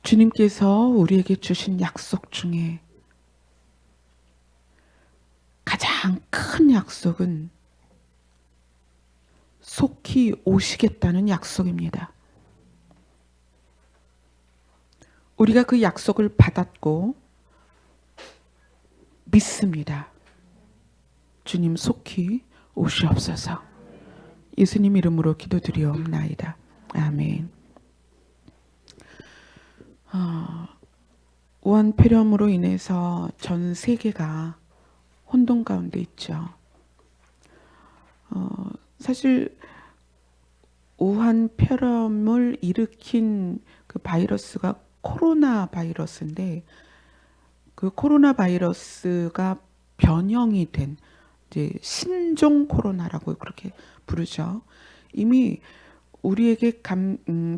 주님께서 우리에게 주신 약속 중에 가장 큰 약속은 속히 오시겠다는 약속입니다. 우리가 그 약속을 받았고 믿습니다. 주님 속히 오시옵소서. 예수님 이름으로 기도드리옵나이다. 아멘. 우한 폐렴으로 인해서 전 세계가 혼돈 가운데 있죠. 사실 우한 폐렴을 일으킨 그 바이러스가 코로나 바이러스인데, 그 코로나 바이러스가 변형이 된 이제 신종 코로나라고 그렇게 부르죠. 이미 우리에게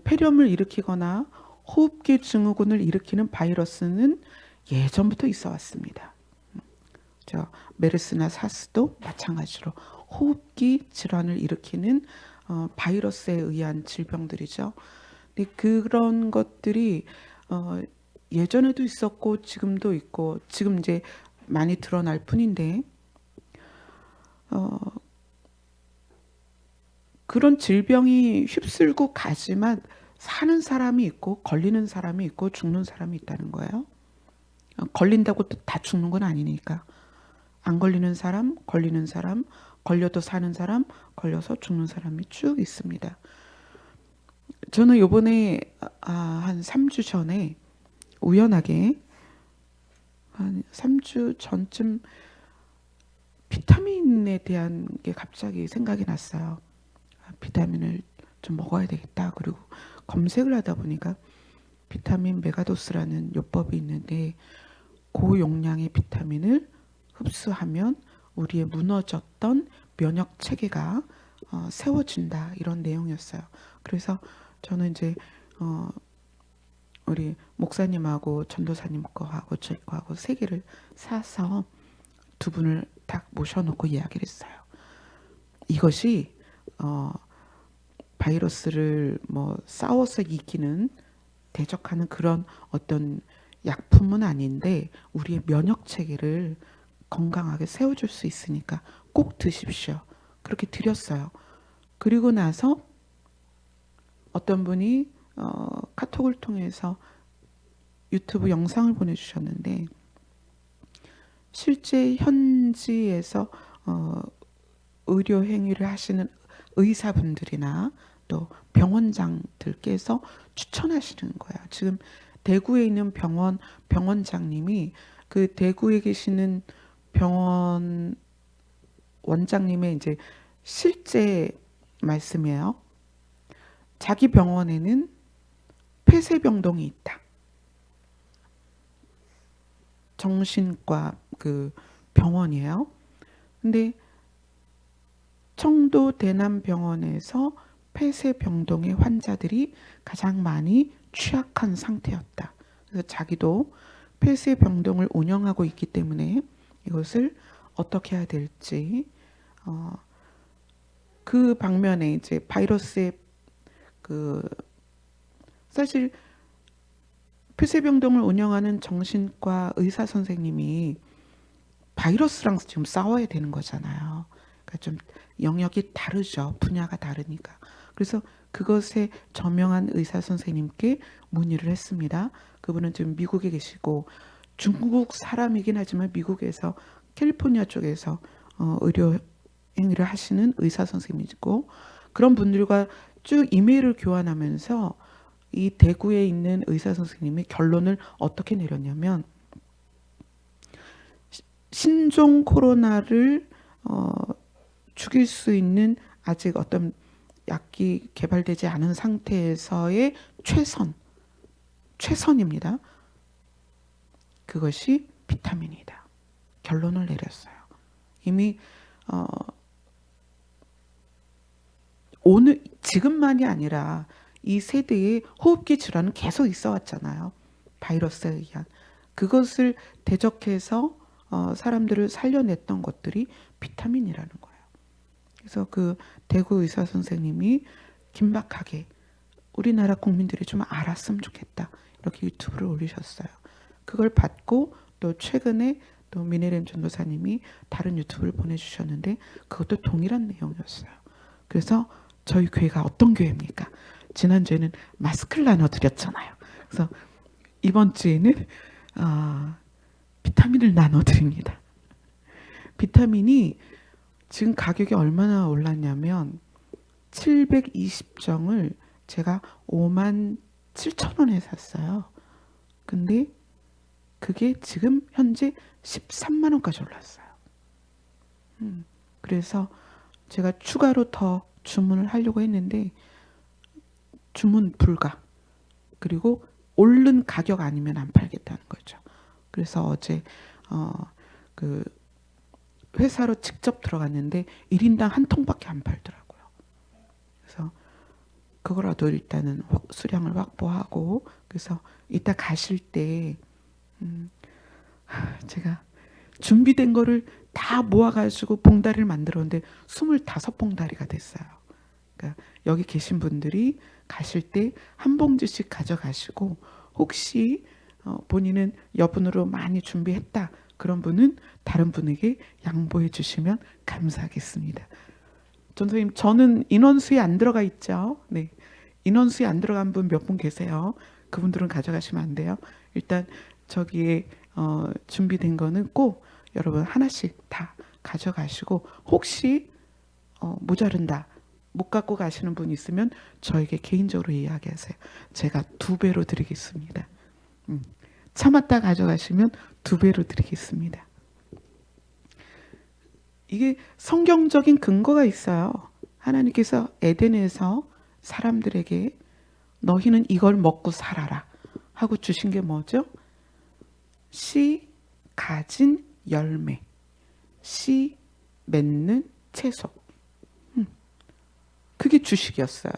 폐렴을 일으키거나 호흡기 증후군을 일으키는 바이러스는 예전부터 있어 왔습니다. 메르스나 사스도 마찬가지로 호흡기 질환을 일으키는 바이러스에 의한 질병들이죠. 근데 그런 것들이 예전에도 있었고 지금도 있고 지금 이제 많이 드러날 뿐인데, 그런 질병이 휩쓸고 가지만 사는 사람이 있고 걸리는 사람이 있고 죽는 사람이 있다는 거예요. 걸린다고 또 다 죽는 건 아니니까. 안 걸리는 사람, 걸리는 사람, 걸려도 사는 사람, 걸려서 죽는 사람이 쭉 있습니다. 저는 요번에 한 3주 전에 우연하게 한 3주 전쯤 비타민에 대한 게 갑자기 생각이 났어요. 비타민을 좀 먹어야 되겠다. 그리고 검색을 하다 보니까 비타민 메가도스라는 요법이 있는데, 고용량의 비타민을 흡수하면 우리의 무너졌던 면역 체계가 세워진다, 이런 내용이었어요. 그래서 저는 이제 우리 목사님하고 전도사님 거하고 저희 거하고 3개를 사서 두 분을 딱 모셔놓고 이야기를 했어요. 이것이 바이러스를 뭐 싸워서 이기는, 대적하는 그런 어떤 약품은 아닌데 우리의 면역 체계를 건강하게 세워줄 수 있으니까 꼭 드십시오. 그렇게 드렸어요. 그리고 나서 어떤 분이 카톡을 통해서 유튜브 영상을 보내주셨는데, 실제 현지에서 의료 행위를 하시는 의사분들이나 또 병원장들께서 추천하시는 거예요. 지금 대구에 있는 병원장님이 그 대구에 계시는 병원 원장님의 이제 실제 말씀이에요. 자기 병원에는 폐쇄병동이 있다. 정신과 그 병원이에요. 근데 청도 대남병원에서 폐쇄병동의 환자들이 가장 많이 취약한 상태였다. 그래서 자기도 폐쇄병동을 운영하고 있기 때문에 이것을 어떻게 해야 될지, 그 방면에 이제 바이러스의 사실 폐쇄병동을 운영하는 정신과 의사 선생님이 바이러스랑 지금 싸워야 되는 거잖아요. 그러니까 좀 영역이 다르죠. 분야가 다르니까. 그래서 그것에 저명한 의사 선생님께 문의를 했습니다. 그분은 지금 미국에 계시고 중국 사람이긴 하지만 미국에서 캘리포니아 쪽에서 의료 행위를 하시는 의사 선생님이고, 그런 분들과 쭉 이메일을 교환하면서 이 대구에 있는 의사 선생님이 결론을 어떻게 내렸냐면, 신종 코로나를 죽일 수 있는 아직 어떤 약이 개발되지 않은 상태에서의 최선입니다. 그것이 비타민이다. 결론을 내렸어요. 이미 지금만이 아니라 이 세대의 호흡기 질환은 계속 있어 왔잖아요. 바이러스에 의한. 그것을 대적해서 사람들을 살려냈던 것들이 비타민이라는 거예요. 그래서 그 대구 의사 선생님이 긴박하게 우리나라 국민들이 좀 알았으면 좋겠다. 이렇게 유튜브를 올리셨어요. 그걸 받고 또 최근에 또 미네렘 전도사님이 다른 유튜브를 보내주셨는데 그것도 동일한 내용이었어요. 그래서 저희 교회가 어떤 교회입니까? 지난주에는 마스크를 나눠드렸잖아요. 그래서 이번 주에는 비타민을 나눠드립니다. 비타민이 지금 가격이 얼마나 올랐냐면 720정을 제가 57,000원에 샀어요. 근데 그게 지금 현재 13만 원까지 올랐어요. 그래서 제가 추가로 더 주문을 하려고 했는데 주문 불가. 그리고 오른 가격 아니면 안 팔겠다는 거죠. 그래서 어제 그 회사로 직접 들어갔는데 1인당 한 통밖에 안 팔더라고요. 그래서 그거라도 일단은 수량을 확보하고 그래서 이따 가실 때 제가 준비된 거를 다 모아가지고 봉다리를 만들었는데 25봉다리가 됐어요. 그러니까 여기 계신 분들이 가실 때 한 봉지씩 가져가시고 혹시 본인은 여분으로 많이 준비했다 그런 분은 다른 분에게 양보해 주시면 감사하겠습니다. 전선생님 저는 인원수에 안 들어가 있죠. 네, 인원수에 안 들어간 분 몇 분 계세요. 그분들은 가져가시면 안 돼요. 일단 저기에 준비된 거는 꼭 여러분 하나씩 다 가져가시고 혹시 모자른다 못 갖고 가시는 분 있으면 저에게 개인적으로 이야기하세요. 제가 2배로 드리겠습니다. 참았다 가져가시면 2배로 드리겠습니다. 이게 성경적인 근거가 있어요. 하나님께서 에덴에서 사람들에게 너희는 이걸 먹고 살아라 하고 주신 게 뭐죠? 씨 가진 열매, 씨 맺는 채소. 그게 주식이었어요.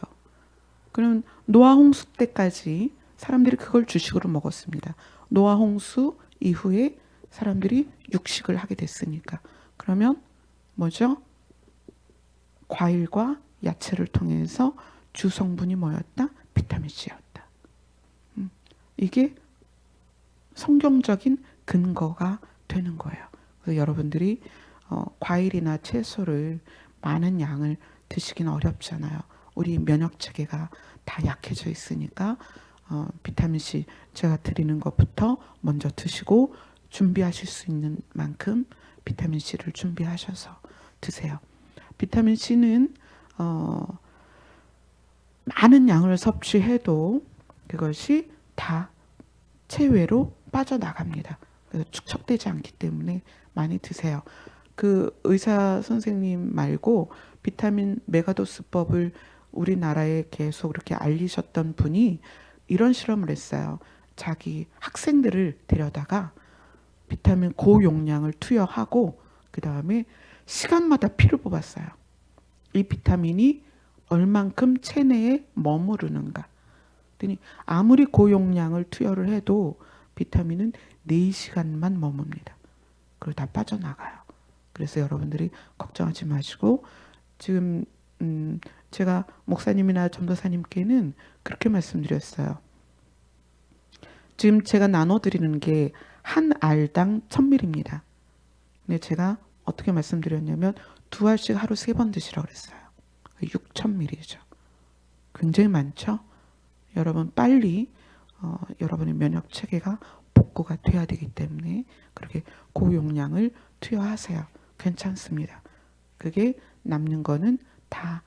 그럼 노아 홍수 때까지 사람들이 그걸 주식으로 먹었습니다. 노아 홍수 이후에 사람들이 육식을 하게 됐으니까. 그러면 뭐죠? 과일과 야채를 통해서 주 성분이 뭐였다? 비타민C였다. 이게 성경적인 근거가 되는 거예요. 그래서 여러분들이 과일이나 채소를 많은 양을 드시기는 어렵잖아요. 우리 면역 체계가 다 약해져 있으니까 비타민C 제가 드리는 것부터 먼저 드시고 준비하실 수 있는 만큼 비타민C를 준비하셔서 드세요. 비타민C는 많은 양을 섭취해도 그것이 다 체외로 빠져나갑니다. 그래서 축적되지 않기 때문에 많이 드세요. 그 의사 선생님 말고 비타민 메가도스법을 우리나라에 계속 이렇게 알리셨던 분이 이런 실험을 했어요. 자기 학생들을 데려다가 비타민 고용량을 투여하고 그 다음에 시간마다 피를 뽑았어요. 이 비타민이 얼만큼 체내에 머무르는가. 그랬더니 아무리 고용량을 투여를 해도 비타민은 4시간만 머뭅니다. 그리고 다 빠져나가요. 그래서 여러분들이 걱정하지 마시고 지금 제가 목사님이나 전도사님께는 그렇게 말씀드렸어요. 지금 제가 나눠드리는 게 한 알당 1000ml입니다. 근데 제가 어떻게 말씀드렸냐면 2알씩 하루 3번 드시라고 그랬어요. 6000ml죠. 굉장히 많죠? 여러분 빨리 여러분의 면역 체계가 복구가 돼야 되기 때문에 그렇게 고용량을 투여하세요. 괜찮습니다. 그게 남는 거는 다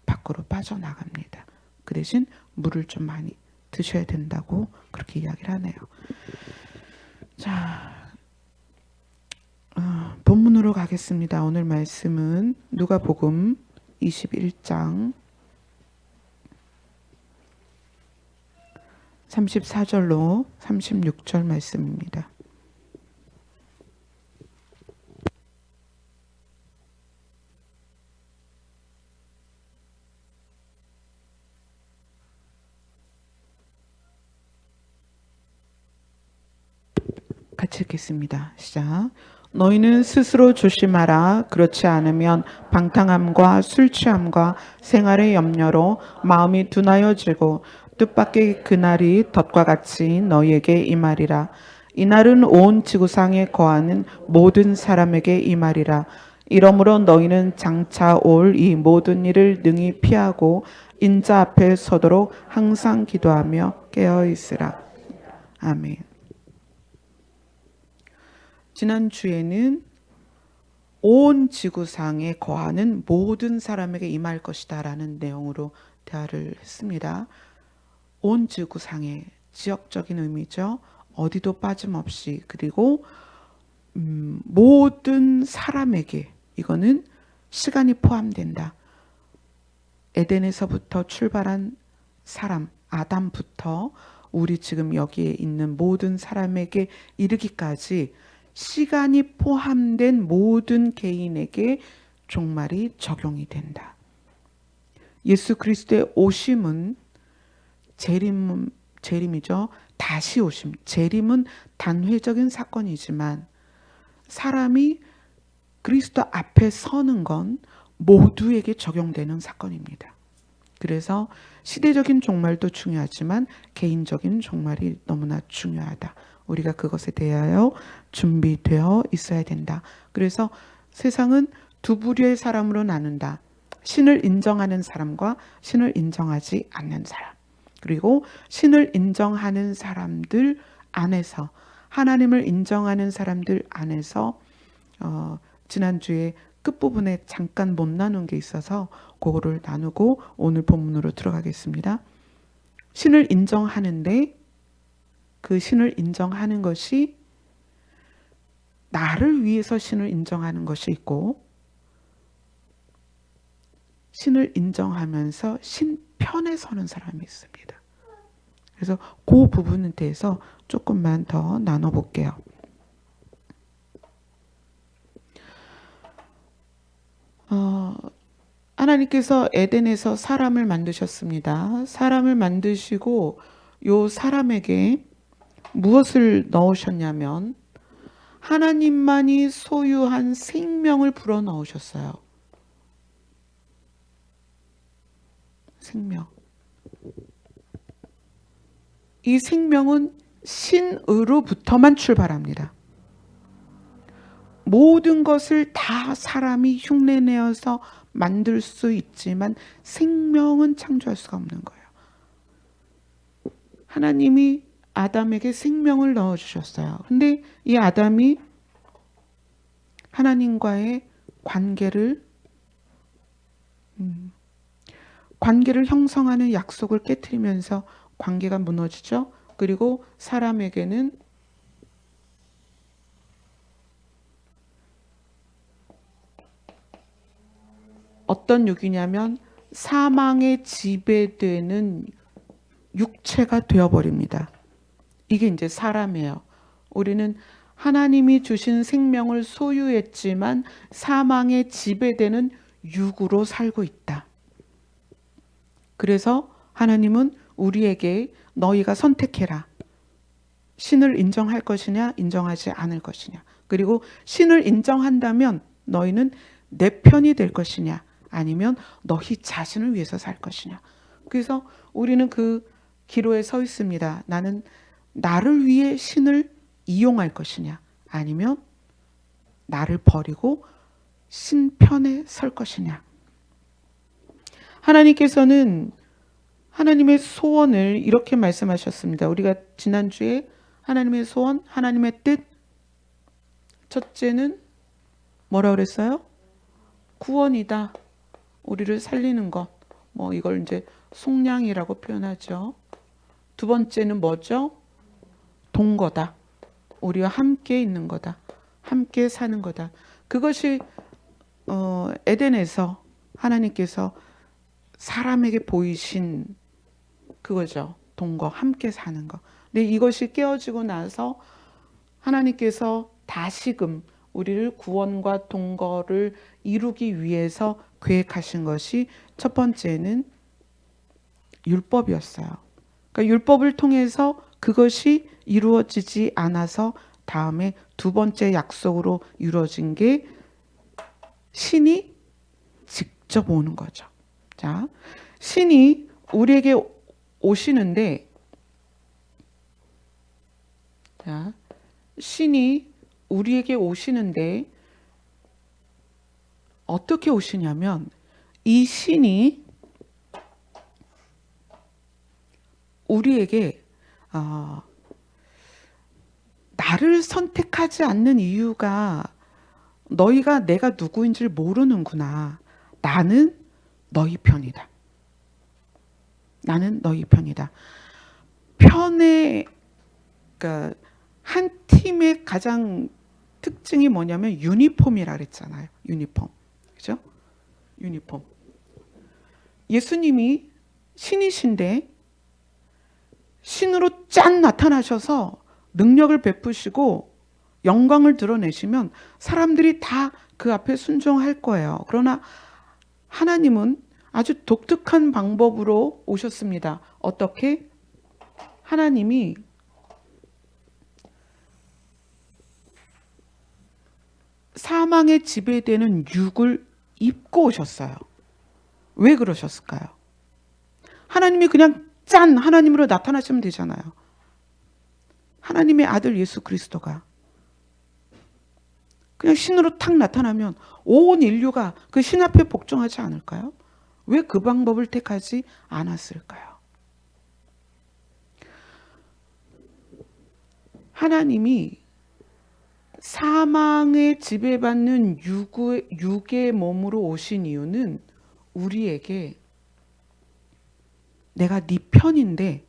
밖으로 빠져나갑니다. 그 대신 물을 좀 많이 드셔야 된다고 그렇게 이야기를 하네요. 자, 본문으로 가겠습니다. 오늘 말씀은 누가복음 21장 34절로 36절 말씀입니다. 같이 읽겠습니다. 시작. 너희는 스스로 조심하라. 그렇지 않으면 방탕함과 술 취함과 생활의 염려로 마음이 둔하여지고 뜻밖의 그날이 덫과 같이 너희에게 임하리라. 이날은 온 지구상에 거하는 모든 사람에게 임하리라. 이러므로 너희는 장차 올 이 모든 일을 능히 피하고 인자 앞에 서도록 항상 기도하며 깨어 있으라. 아멘. 지난주에는 온 지구상에 거하는 모든 사람에게 임할 것이다 라는 내용으로 대화를 했습니다. 온 지구상에, 지역적인 의미죠. 어디도 빠짐없이, 그리고 모든 사람에게, 이거는 시간이 포함된다. 에덴에서부터 출발한 사람, 아담부터 우리 지금 여기에 있는 모든 사람에게 이르기까지 시간이 포함된 모든 개인에게 종말이 적용이 된다. 예수 그리스도의 오심은 재림이죠. 다시 오심. 재림은 단회적인 사건이지만 사람이 그리스도 앞에 서는 건 모두에게 적용되는 사건입니다. 그래서 시대적인 종말도 중요하지만 개인적인 종말이 너무나 중요하다. 우리가 그것에 대하여 준비되어 있어야 된다. 그래서 세상은 두 부류의 사람으로 나눈다. 신을 인정하는 사람과 신을 인정하지 않는 사람. 그리고 신을 인정하는 사람들 안에서, 하나님을 인정하는 사람들 안에서 지난주에 끝부분에 잠깐 못 나눈 게 있어서 그거를 나누고 오늘 본문으로 들어가겠습니다. 신을 인정하는데 그 신을 인정하는 것이 나를 위해서 신을 인정하는 것이 있고, 신을 인정하면서 신 편에 서는 사람이 있습니다. 그래서 그 부분에 대해서 조금만 더 나눠볼게요. 하나님께서 에덴에서 사람을 만드셨습니다. 사람을 만드시고 요 사람에게 무엇을 넣으셨냐면 하나님만이 소유한 생명을 불어넣으셨어요. 생명. 이 생명은 신으로부터만 출발합니다. 모든 것을 다 사람이 흉내내어서 만들 수 있지만 생명은 창조할 수가 없는 거예요. 하나님이 아담에게 생명을 넣어주셨어요. 근데 이 아담이 하나님과의 관계를 형성하는 약속을 깨트리면서 관계가 무너지죠. 그리고 사람에게는 어떤 육이냐면 사망에 지배되는 육체가 되어버립니다. 이게 이제 사람이에요. 우리는 하나님이 주신 생명을 소유했지만 사망에 지배되는 육으로 살고 있다. 그래서 하나님은 우리에게 너희가 선택해라. 신을 인정할 것이냐, 인정하지 않을 것이냐. 그리고 신을 인정한다면 너희는 내 편이 될 것이냐, 아니면 너희 자신을 위해서 살 것이냐. 그래서 우리는 그 기로에 서 있습니다. 나는 나를 위해 신을 이용할 것이냐, 아니면 나를 버리고 신 편에 설 것이냐. 하나님께서는 하나님의 소원을 이렇게 말씀하셨습니다. 우리가 지난주에 하나님의 소원, 하나님의 뜻, 첫째는 뭐라 그랬어요? 구원이다. 우리를 살리는 것. 뭐 이걸 이제 속량이라고 표현하죠. 두 번째는 뭐죠? 동거다. 우리와 함께 있는 거다. 함께 사는 거다. 그것이 에덴에서 하나님께서 사람에게 보이신 그거죠. 동거, 함께 사는 거. 근데 이것이 깨어지고 나서 하나님께서 다시금 우리를 구원과 동거를 이루기 위해서 계획하신 것이 첫 번째는 율법이었어요. 그러니까 율법을 통해서 그것이 이루어지지 않아서 다음에 두 번째 약속으로 이루어진 게 신이 직접 오는 거죠. 자, 신이 우리에게 오시는데, 자, 신이 우리에게 오시는데 어떻게 오시냐면, 이 신이 우리에게 나를 선택하지 않는 이유가 너희가 내가 누구인지를 모르는구나. 나는 너희 편이다. 나는 너희 편이다. 편의, 그러니까 한 팀의 가장 특징이 뭐냐면 유니폼이라 그랬잖아요. 유니폼. 그죠? 유니폼. 예수님이 신이신데 신으로 짠 나타나셔서 능력을 베푸시고 영광을 드러내시면 사람들이 다 그 앞에 순종할 거예요. 그러나 하나님은 아주 독특한 방법으로 오셨습니다. 어떻게? 하나님이 사망의 지배되는 육을 입고 오셨어요. 왜 그러셨을까요? 하나님이 그냥 짠 하나님으로 나타나시면 되잖아요. 하나님의 아들 예수 그리스도가 그냥 신으로 탁 나타나면 온 인류가 그 신 앞에 복종하지 않을까요? 왜 그 방법을 택하지 않았을까요? 하나님이 사망에 지배받는 육의 몸으로 오신 이유는 우리에게 내가 네 편인데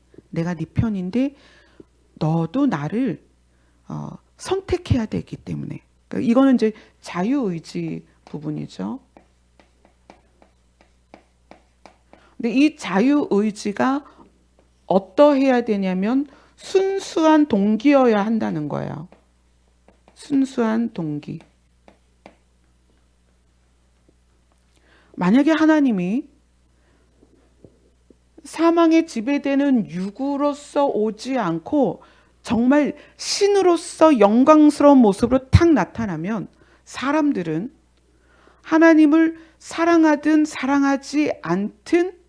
너도 나를 선택해야 되기 때문에. 그러니까 이거는 이제 자유의지 부분이죠. 근데 이 자유의지가 어떠해야 되냐면 순수한 동기여야 한다는 거예요. 순수한 동기. 만약에 하나님이 사망에 지배되는 육으로서 오지 않고 정말 신으로서 영광스러운 모습으로 탁 나타나면 사람들은 하나님을 사랑하든 사랑하지 않든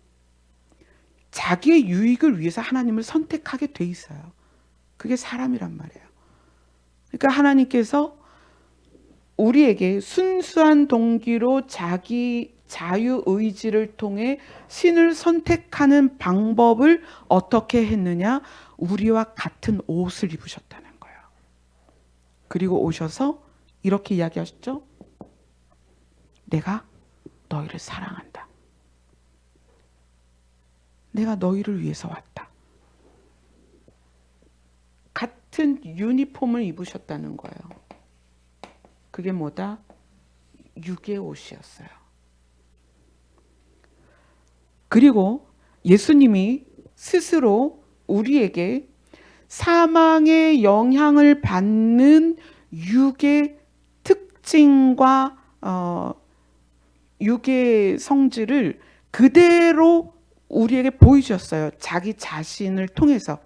자기의 유익을 위해서 하나님을 선택하게 돼 있어요. 그게 사람이란 말이에요. 그러니까 하나님께서 우리에게 순수한 동기로 자기 자유의지를 통해 신을 선택하는 방법을 어떻게 했느냐? 우리와 같은 옷을 입으셨다는 거예요. 그리고 오셔서 이렇게 이야기하셨죠? 내가 너희를 사랑한다. 내가 너희를 위해서 왔다. 같은 유니폼을 입으셨다는 거예요. 그게 뭐다? 육의 옷이었어요. 그리고 예수님이 스스로 우리에게 사망의 영향을 받는 육의 특징과 육의 성질을 그대로 우리에게 보여주셨어요. 자기 자신을 통해서.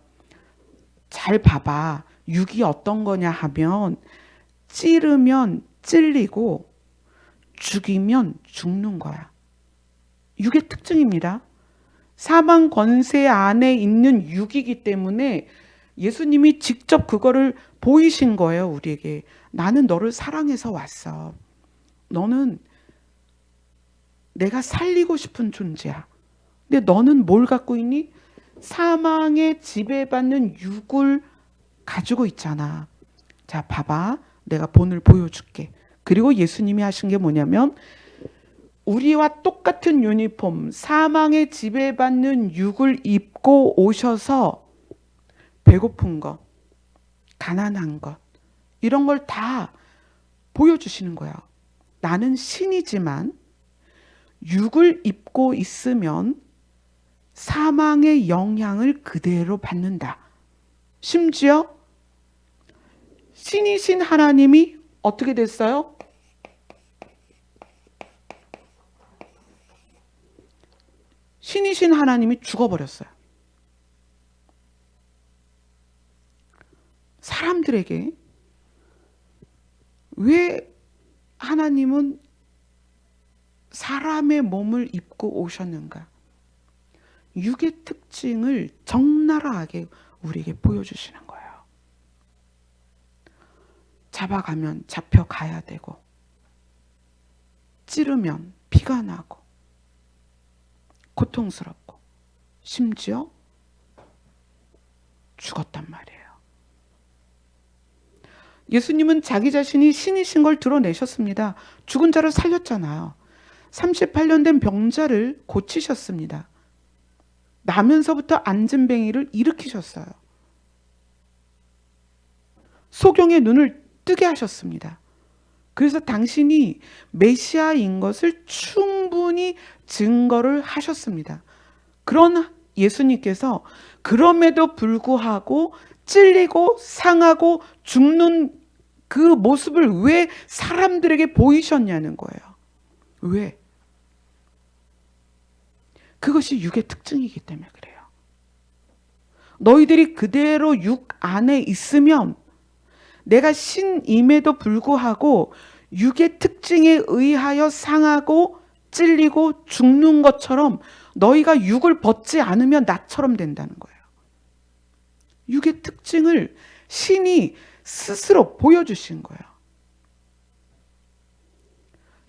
잘 봐봐. 육이 어떤 거냐 하면 찌르면 찔리고 죽이면 죽는 거야. 육의 특징입니다. 사망 권세 안에 있는 육이기 때문에 예수님이 직접 그거를 보이신 거예요, 우리에게. 나는 너를 사랑해서 왔어. 너는 내가 살리고 싶은 존재야. 근데 너는 뭘 갖고 있니? 사망에 지배받는 육을 가지고 있잖아. 자, 봐봐. 내가 본을 보여줄게. 그리고 예수님이 하신 게 뭐냐면 우리와 똑같은 유니폼, 사망에 지배받는 육을 입고 오셔서 배고픈 것, 가난한 것, 이런 걸 다 보여주시는 거야. 나는 신이지만 육을 입고 있으면 사망의 영향을 그대로 받는다. 심지어 신이신 하나님이 어떻게 됐어요? 신이신 하나님이 죽어버렸어요. 사람들에게 왜 하나님은 사람의 몸을 입고 오셨는가? 육의 특징을 적나라하게 우리에게 보여주시는 거예요. 잡아가면 잡혀가야 되고, 찌르면 피가 나고, 고통스럽고, 심지어 죽었단 말이에요. 예수님은 자기 자신이 신이신 걸 드러내셨습니다. 죽은 자를 살렸잖아요. 38년 된 병자를 고치셨습니다. 나면서부터 앉은뱅이를 일으키셨어요. 소경의 눈을 뜨게 하셨습니다. 그래서 당신이 메시아인 것을 충분히 증거를 하셨습니다. 그런 예수님께서 그럼에도 불구하고 찔리고 상하고 죽는 그 모습을 왜 사람들에게 보이셨냐는 거예요. 왜? 그것이 육의 특징이기 때문에 그래요. 너희들이 그대로 육 안에 있으면 내가 신임에도 불구하고 육의 특징에 의하여 상하고 찔리고 죽는 것처럼 너희가 육을 벗지 않으면 나처럼 된다는 거예요. 육의 특징을 신이 스스로 보여주신 거예요.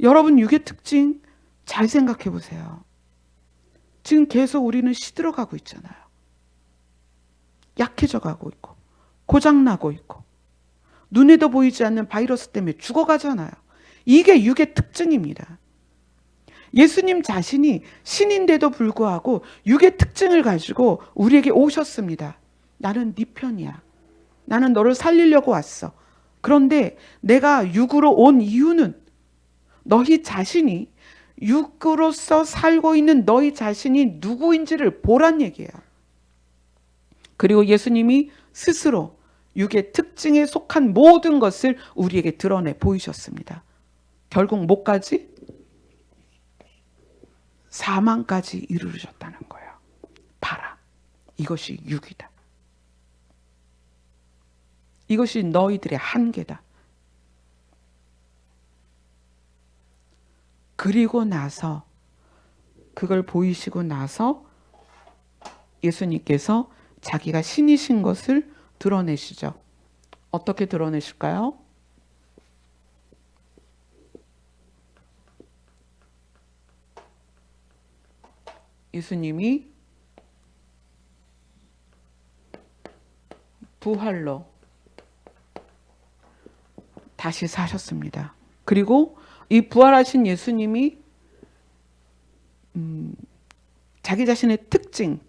여러분, 육의 특징 잘 생각해 보세요. 지금 계속 우리는 시들어가고 있잖아요. 약해져 가고 있고, 고장나고 있고, 눈에도 보이지 않는 바이러스 때문에 죽어가잖아요. 이게 육의 특징입니다. 예수님 자신이 신인데도 불구하고 육의 특징을 가지고 우리에게 오셨습니다. 나는 네 편이야. 나는 너를 살리려고 왔어. 그런데 내가 육으로 온 이유는 너희 자신이 육으로서 살고 있는 너희 자신이 누구인지를 보란 얘기예요. 그리고 예수님이 스스로 육의 특징에 속한 모든 것을 우리에게 드러내 보이셨습니다. 결국 뭐까지? 사망까지 이르르셨다는 거예요. 봐라. 이것이 육이다. 이것이 너희들의 한계다. 그리고 나서 그걸 보이시고 나서 예수님께서 자기가 신이신 것을 드러내시죠. 어떻게 드러내실까요? 예수님이 부활로 다시 사셨습니다. 그리고 이 부활하신 예수님이 자기 자신의 특징,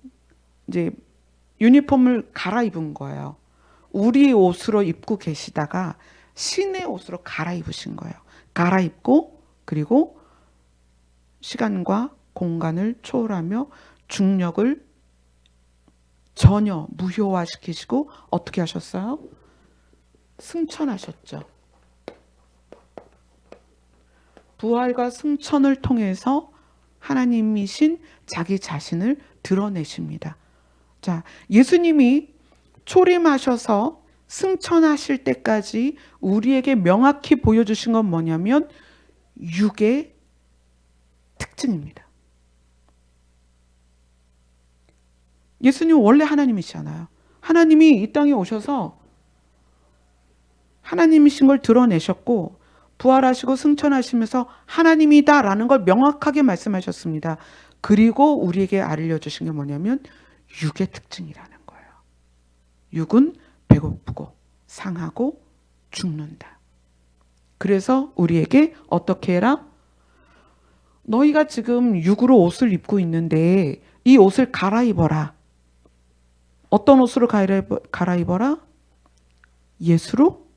이제 유니폼을 갈아입은 거예요. 우리 옷으로 입고 계시다가 신의 옷으로 갈아입으신 거예요. 갈아입고 그리고 시간과 공간을 초월하며 중력을 전혀 무효화시키시고 어떻게 하셨어요? 승천하셨죠. 부활과 승천을 통해서 하나님이신 자기 자신을 드러내십니다. 자, 예수님이 초림하셔서 승천하실 때까지 우리에게 명확히 보여주신 건 뭐냐면 육의 특징입니다. 예수님 원래 하나님이시잖아요. 하나님이 이 땅에 오셔서 하나님이신 걸 드러내셨고 부활하시고 승천하시면서 하나님이다라는 걸 명확하게 말씀하셨습니다. 그리고 우리에게 알려주신 게 뭐냐면 육의 특징이라는 거예요. 육은 배고프고 상하고 죽는다. 그래서 우리에게 어떻게 해라? 너희가 지금 육으로 옷을 입고 있는데 이 옷을 갈아입어라. 어떤 옷으로 갈아입어라? 예수로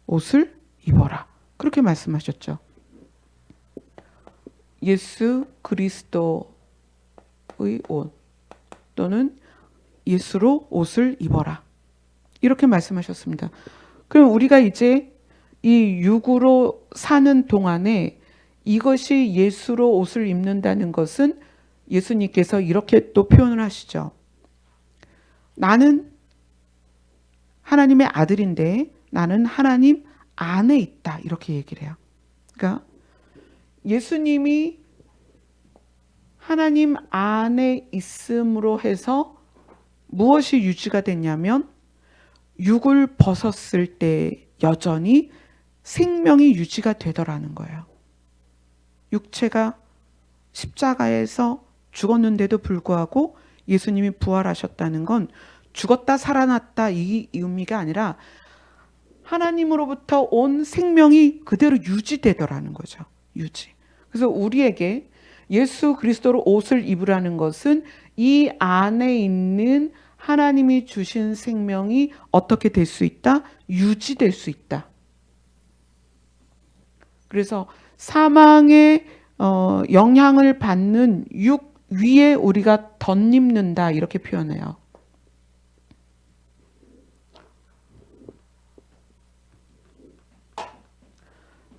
옷을 입어라. 그렇게 말씀하셨죠. 예수 그리스도의 옷 또는 예수로 옷을 입어라. 이렇게 말씀하셨습니다. 그럼 우리가 이제 이 육으로 사는 동안에 이것이 예수로 옷을 입는다는 것은 예수님께서 이렇게 또 표현을 하시죠. 나는 하나님의 아들인데 나는 하나님 안에 있다 이렇게 얘기를 해요. 그러니까 예수님이 하나님 안에 있음으로 해서 무엇이 유지가 됐냐면 육을 벗었을 때 여전히 생명이 유지가 되더라는 거예요. 육체가 십자가에서 죽었는데도 불구하고 예수님이 부활하셨다는 건 죽었다 살아났다 이 의미가 아니라 하나님으로부터 온 생명이 그대로 유지되더라는 거죠. 유지. 그래서 우리에게 예수 그리스도로 옷을 입으라는 것은 이 안에 있는 하나님이 주신 생명이 어떻게 될 수 있다? 유지될 수 있다. 그래서 사망의 영향을 받는 육 위에 우리가 덧입는다 이렇게 표현해요.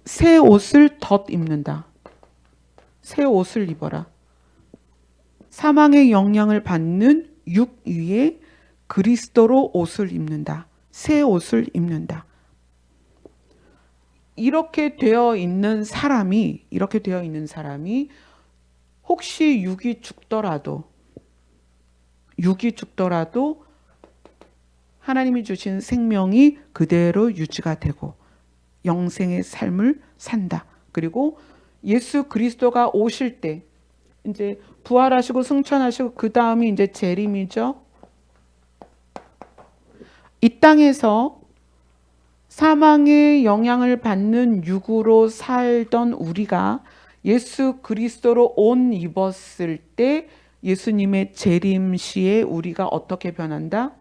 새 옷을 덧입는다. 새 옷을 입어라. 사망의 영향을 받는 육 위에 그리스도로 옷을 입는다. 새 옷을 입는다. 이렇게 되어 있는 사람이 혹시 육이 죽더라도 하나님이 주신 생명이 그대로 유지가 되고 영생의 삶을 산다. 그리고 예수 그리스도가 오실 때 이제 부활하시고 승천하시고 그 다음이 이제 재림이죠. 이 땅에서 사망의 영향을 받는 육으로 살던 우리가 예수 그리스도로 옷 입었을 때 예수님의 재림 시에 우리가 어떻게 변한다?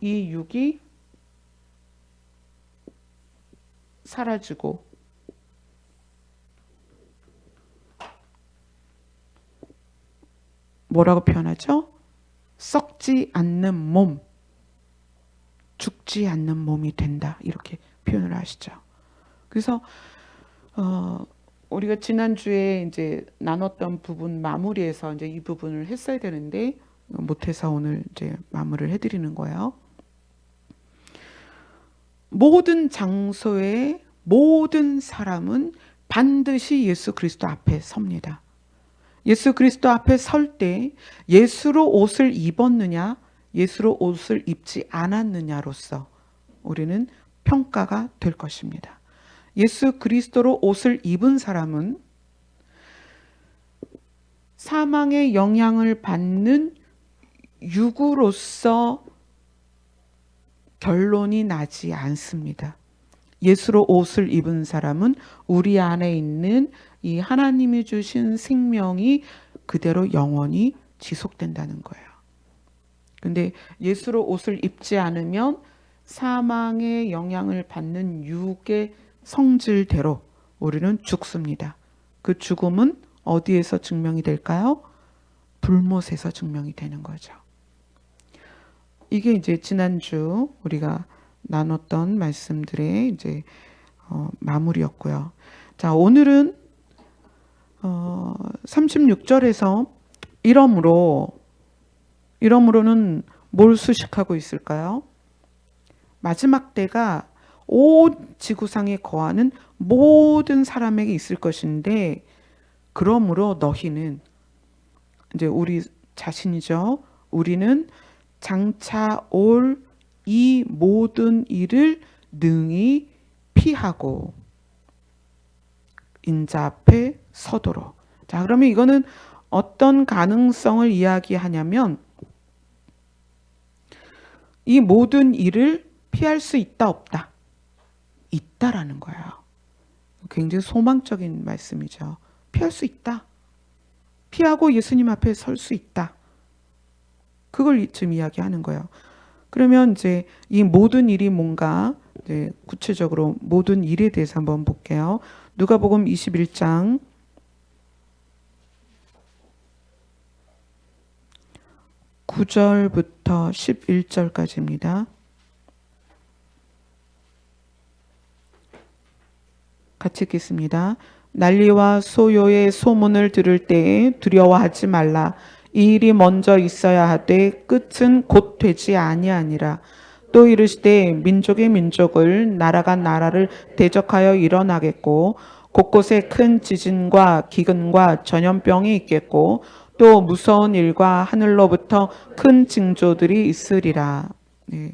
이 육이 사라지고 뭐라고 표현하죠? 썩지 않는 몸, 죽지 않는 몸이 된다 이렇게 표현을 하시죠. 그래서 우리가 지난주에 이제 나눴던 부분 마무리해서 이제 이 부분을 했어야 되는데 못해서 오늘 이제 마무리를 해드리는 거예요. 모든 장소에 모든 사람은 반드시 예수 그리스도 앞에 섭니다. 예수 그리스도 앞에 설 때 예수로 옷을 입었느냐, 예수로 옷을 입지 않았느냐로서 우리는 평가가 될 것입니다. 예수 그리스도로 옷을 입은 사람은 사망의 영향을 받는 육으로서 결론이 나지 않습니다. 예수로 옷을 입은 사람은 우리 안에 있는 이 하나님이 주신 생명이 그대로 영원히 지속된다는 거예요. 근데 예수로 옷을 입지 않으면 사망의 영향을 받는 육의 성질대로 우리는 죽습니다. 그 죽음은 어디에서 증명이 될까요? 불못에서 증명이 되는 거죠. 이게 이제 지난주 우리가 나눴던 말씀들의 이제 마무리였고요. 자, 오늘은 36절에서 이러므로는 뭘 수식하고 있을까요? 마지막 때가 온 지구상에 거하는 모든 사람에게 있을 것인데 그러므로 너희는 이제 우리 자신이죠. 우리는 장차 올 이 모든 일을 능히 피하고 인자 앞에 서도록. 자, 그러면 이거는 어떤 가능성을 이야기하냐면 이 모든 일을 피할 수 있다 없다? 있다라는 거예요. 굉장히 소망적인 말씀이죠. 피할 수 있다. 피하고 예수님 앞에 설 수 있다. 그걸 지금 이야기하는 거예요. 그러면 이제 이 모든 일이 뭔가 이제 구체적으로 모든 일에 대해서 한번 볼게요. 누가복음 21장 9절부터 11절까지입니다. 같이 읽겠습니다. 난리와 소요의 소문을 들을 때에 두려워하지 말라. 이 일이 먼저 있어야 하되 끝은 곧 되지 아니하니라. 또 이르시되 민족이 민족을 나라가 나라를 대적하여 일어나겠고 곳곳에 큰 지진과 기근과 전염병이 있겠고 또 무서운 일과 하늘로부터 큰 징조들이 있으리라. 네.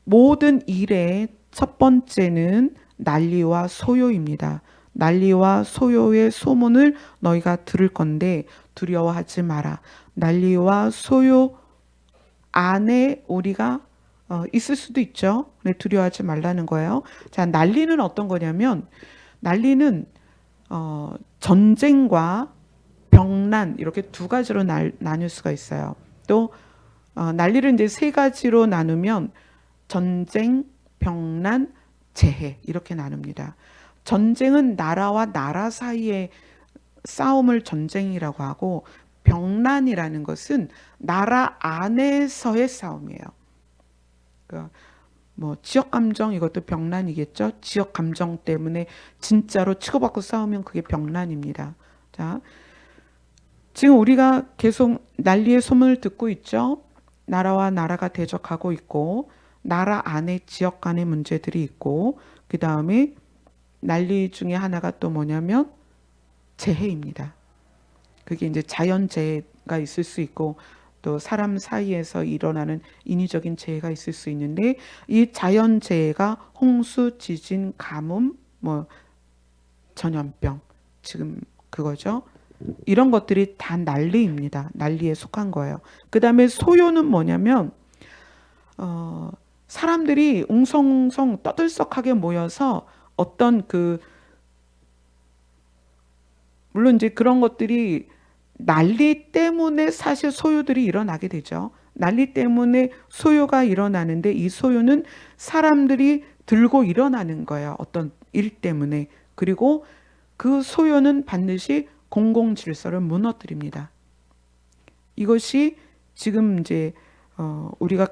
모든 일의 첫 번째는 난리와 소요입니다. 난리와 소요의 소문을 너희가 들을 건데 두려워하지 마라. 난리와 소요 안에 우리가 있을 수도 있죠. 두려워하지 말라는 거예요. 자, 난리는 어떤 거냐면 난리는 전쟁과 병난 이렇게 두 가지로 나눌 수가 있어요. 또 난리를 이제 세 가지로 나누면 전쟁, 병난, 재해 이렇게 나눕니다. 전쟁은 나라와 나라 사이의 싸움을 전쟁이라고 하고 병난이라는 것은 나라 안에서의 싸움이에요. 그러니까 뭐 지역 감정 이것도 병난이겠죠. 지역 감정 때문에 진짜로 치고받고 싸우면 그게 병난입니다. 자, 지금 우리가 계속 난리의 소문을 듣고 있죠. 나라와 나라가 대적하고 있고 나라 안에 지역 간의 문제들이 있고 그 다음에 난리 중에 하나가 또 뭐냐면 재해입니다. 그게 이제 자연재해가 있을 수 있고 또 사람 사이에서 일어나는 인위적인 재해가 있을 수 있는데 이 자연재해가 홍수, 지진, 가뭄, 뭐 전염병 지금 그거죠. 이런 것들이 다 난리입니다. 난리에 속한 거예요. 그 다음에 소요는 뭐냐면 사람들이 웅성웅성 떠들썩하게 모여서 어떤 물론 이제 그런 것들이 난리 때문에 사실 소요들이 일어나게 되죠. 난리 때문에 소요가 일어나는데 이 소요는 사람들이 들고 일어나는 거예요. 어떤 일 때문에. 그리고 그 소요는 반드시 공공 질서를 무너뜨립니다. 이것이 지금 이제 우리가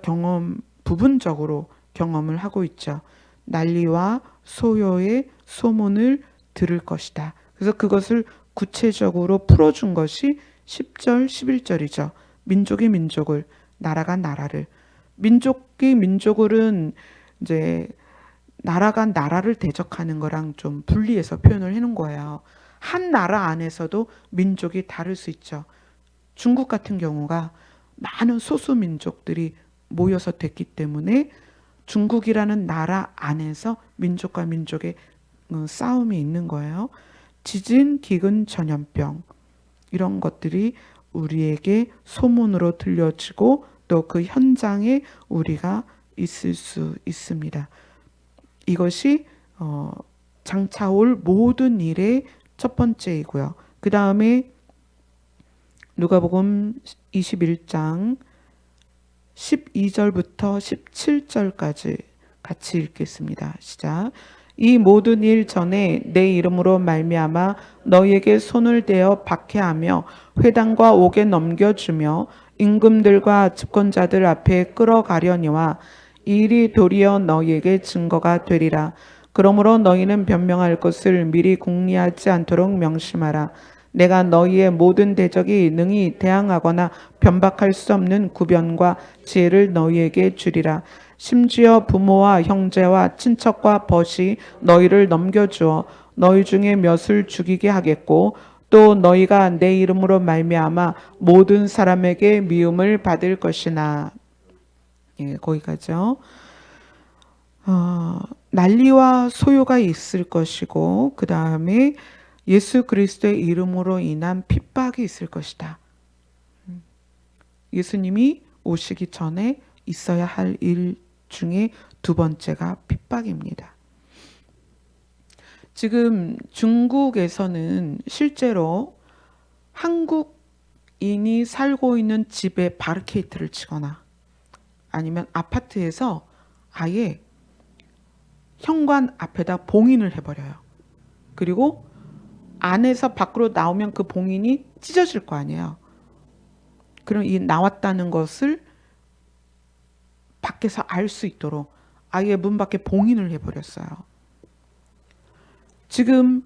부분적으로 경험을 하고 있죠. 난리와 소요의 소문을 들을 것이다. 그래서 그것을 구체적으로 풀어준 것이 10절, 11절이죠. 민족이 민족을, 나라가 나라를. 민족이 민족을은 이제 나라가 나라를 대적하는 거랑 좀 분리해서 표현을 해놓은 거예요. 한 나라 안에서도 민족이 다를 수 있죠. 중국 같은 경우가 많은 소수 민족들이 모여서 됐기 때문에 중국이라는 나라 안에서 민족과 민족의 싸움이 있는 거예요. 지진, 기근, 전염병 이런 것들이 우리에게 소문으로 들려지고 또 그 현장에 우리가 있을 수 있습니다. 이것이 장차 올 모든 일의 첫 번째이고요. 그 다음에 누가복음 21장 12절부터 17절까지 같이 읽겠습니다. 시작. 이 모든 일 전에 내 이름으로 말미암아 너희에게 손을 대어 박해하며 회당과 옥에 넘겨주며 임금들과 집권자들 앞에 끌어가려니와 이 일이 도리어 너희에게 증거가 되리라. 그러므로 너희는 변명할 것을 미리 궁리하지 않도록 명심하라. 내가 너희의 모든 대적이 능히 대항하거나 변박할 수 없는 구변과 지혜를 너희에게 주리라. 심지어 부모와 형제와 친척과 벗이 너희를 넘겨주어 너희 중에 몇을 죽이게 하겠고 또 너희가 내 이름으로 말미암아 모든 사람에게 미움을 받을 것이나. 예, 거기까지요. 난리와 소요가 있을 것이고 그 다음에 예수 그리스도의 이름으로 인한 핍박이 있을 것이다. 예수님이 오시기 전에 있어야 할 일 중에 두 번째가 핍박입니다. 지금 중국에서는 실제로 한국인이 살고 있는 집에 바리케이트를 치거나 아니면 아파트에서 아예 현관 앞에다 봉인을 해버려요. 그리고 안에서 밖으로 나오면 그 봉인이 찢어질 거 아니에요. 그럼 이 나왔다는 것을 밖에서 알 수 있도록 아예 문 밖에 봉인을 해버렸어요. 지금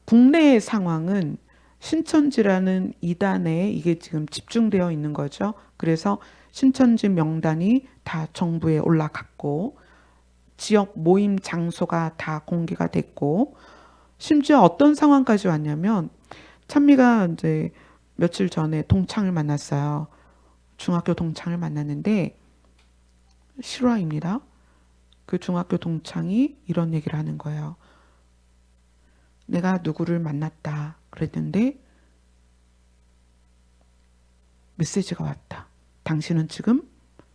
국내의 상황은 신천지라는 이단에 이게 지금 집중되어 있는 거죠. 그래서 신천지 명단이 다 정부에 올라갔고 지역 모임 장소가 다 공개가 됐고 심지어 어떤 상황까지 왔냐면 찬미가 이제 며칠 전에 동창을 만났어요. 중학교 동창을 만났는데 실화입니다. 그 중학교 동창이 이런 얘기를 하는 거예요. 내가 누구를 만났다 그랬는데 메시지가 왔다. 당신은 지금